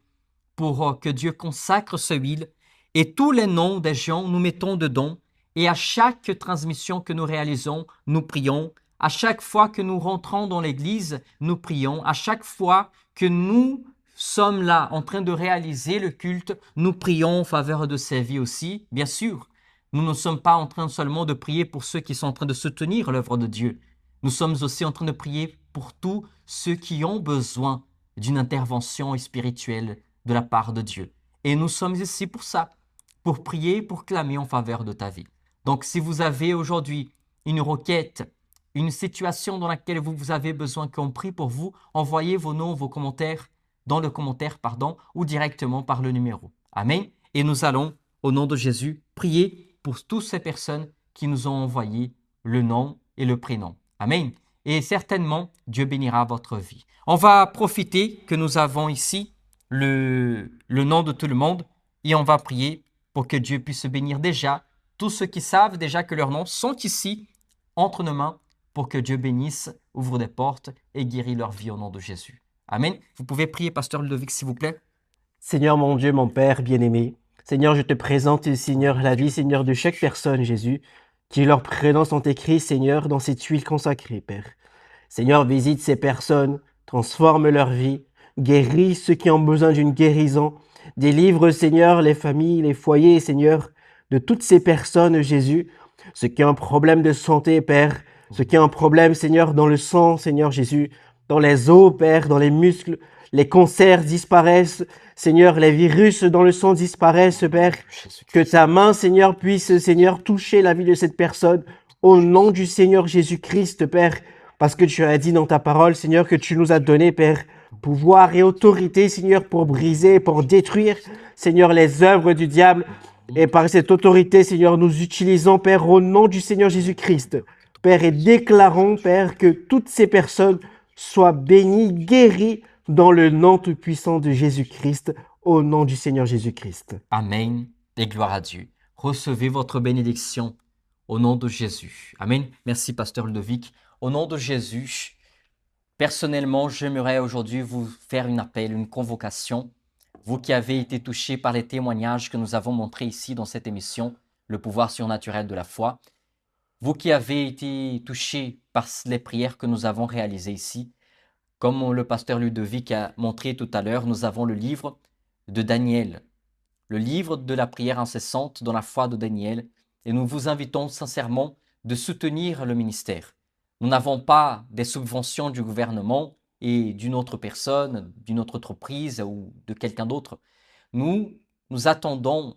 pour que Dieu consacre ce huile et tous les noms des gens nous mettons dedans et à chaque transmission que nous réalisons, nous prions. À chaque fois que nous rentrons dans l'église, nous prions. À chaque fois que nous sommes là en train de réaliser le culte, nous prions en faveur de ces vies aussi, bien sûr. Nous ne sommes pas en train seulement de prier pour ceux qui sont en train de soutenir l'œuvre de Dieu. Nous sommes aussi en train de prier pour tous ceux qui ont besoin d'une intervention spirituelle de la part de Dieu. Et nous sommes ici pour ça, pour prier, pour clamer en faveur de ta vie. Donc, si vous avez aujourd'hui une requête, une situation dans laquelle vous avez besoin qu'on prie pour vous, envoyez vos noms, vos commentaires dans le commentaire, ou directement par le numéro. Amen. Et nous allons, au nom de Jésus, prier pour toutes ces personnes qui nous ont envoyé le nom et le prénom. Amen. Et certainement, Dieu bénira votre vie. On va profiter que nous avons ici le nom de tout le monde et on va prier pour que Dieu puisse bénir déjà tous ceux qui savent déjà que leurs noms sont ici entre nos mains pour que Dieu bénisse, ouvre des portes et guérit leur vie au nom de Jésus. Amen. Vous pouvez prier, pasteur Ludovic, s'il vous plaît. Seigneur mon Dieu, mon Père bien-aimé, Seigneur, je te présente, Seigneur, la vie, Seigneur, de chaque personne, Jésus, qui leurs prénoms sont écrits, Seigneur, dans cette huile consacrée, Père. Seigneur, visite ces personnes, transforme leur vie, guéris ceux qui ont besoin d'une guérison, délivre, Seigneur, les familles, les foyers, Seigneur, de toutes ces personnes, Jésus, ceux qui ont un problème de santé, Père, ceux qui ont un problème, Seigneur, dans le sang, Seigneur Jésus, dans les os, Père, dans les muscles, les cancers disparaissent, Seigneur, les virus dans le sang disparaissent, Père. Que ta main, Seigneur, puisse, Seigneur, toucher la vie de cette personne au nom du Seigneur Jésus-Christ, Père. Parce que tu as dit dans ta parole, Seigneur, que tu nous as donné, Père, pouvoir et autorité, Seigneur, pour briser, pour détruire, Seigneur, les œuvres du diable. Et par cette autorité, Seigneur, nous utilisons, Père, au nom du Seigneur Jésus-Christ, Père, et déclarons, Père, que toutes ces personnes soient bénies, guéries, dans le nom tout-puissant de Jésus-Christ, au nom du Seigneur Jésus-Christ. Amen et gloire à Dieu. Recevez votre bénédiction au nom de Jésus. Amen. Merci, pasteur Ludovic. Au nom de Jésus, personnellement, j'aimerais aujourd'hui vous faire un appel, une convocation. Vous qui avez été touchés par les témoignages que nous avons montrés ici dans cette émission, le pouvoir surnaturel de la foi. Vous qui avez été touchés par les prières que nous avons réalisées ici, comme le pasteur Ludovic a montré tout à l'heure, nous avons le livre de Daniel, le livre de la prière incessante dans la foi de Daniel, et nous vous invitons sincèrement de soutenir le ministère. Nous n'avons pas des subventions du gouvernement et d'une autre personne, d'une autre entreprise ou de quelqu'un d'autre. Nous attendons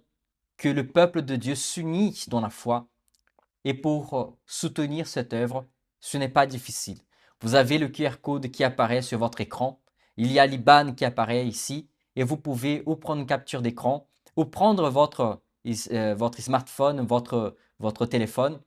que le peuple de Dieu s'unisse dans la foi et pour soutenir cette œuvre, ce n'est pas difficile. Vous avez le QR code qui apparaît sur votre écran. Il y a l'IBAN qui apparaît ici et vous pouvez ou prendre une capture d'écran ou prendre votre smartphone, votre téléphone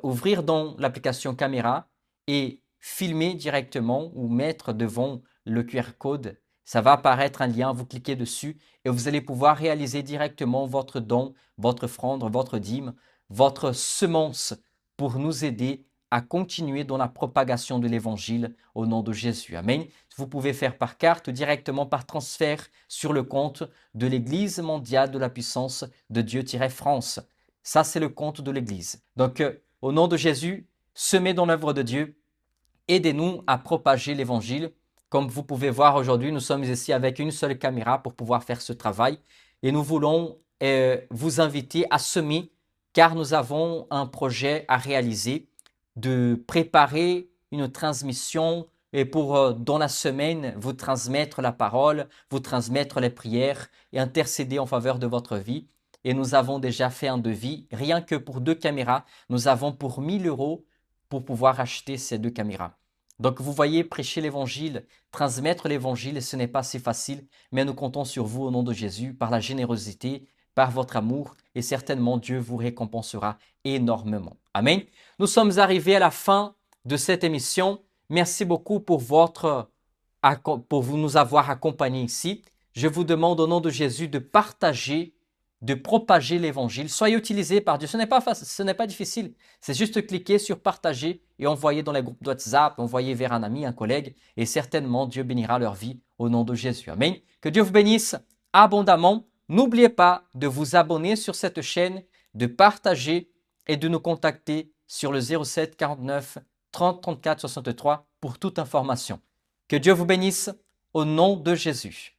ouvrir dans l'application caméra et filmer directement ou mettre devant le QR code. Ça va apparaître un lien, vous cliquez dessus et vous allez pouvoir réaliser directement votre don, votre offrande, votre dîme, votre semence pour nous aider à continuer dans la propagation de l'évangile au nom de Jésus. Amen. Vous pouvez faire par carte ou directement par transfert sur le compte de l'Église mondiale de la puissance de Dieu-France. Ça, c'est le compte de l'Église. Donc, au nom de Jésus, semez dans l'œuvre de Dieu. Aidez-nous à propager l'évangile. Comme vous pouvez voir aujourd'hui, nous sommes ici avec une seule caméra pour pouvoir faire ce travail. Et nous voulons vous inviter à semer car nous avons un projet à réaliser de préparer une transmission et pour dans la semaine vous transmettre la parole, vous transmettre les prières et intercéder en faveur de votre vie. Et nous avons déjà fait un devis, rien que pour 2 caméras, nous avons pour 1 000 € pour pouvoir acheter ces 2 caméras. Donc vous voyez, prêcher l'évangile, transmettre l'évangile, ce n'est pas si facile, mais nous comptons sur vous au nom de Jésus, par la générosité, par votre amour, et certainement Dieu vous récompensera énormément. Amen. Nous sommes arrivés à la fin de cette émission. Merci beaucoup pour nous avoir accompagnés ici. Je vous demande au nom de Jésus de partager, de propager l'évangile. Soyez utilisés par Dieu. Ce n'est pas difficile. C'est juste cliquer sur partager et envoyer dans les groupes de WhatsApp, envoyer vers un ami, un collègue, et certainement Dieu bénira leur vie au nom de Jésus. Amen. Que Dieu vous bénisse abondamment. N'oubliez pas de vous abonner sur cette chaîne, de partager et de nous contacter sur le 07 49 30 34 63 pour toute information. Que Dieu vous bénisse au nom de Jésus.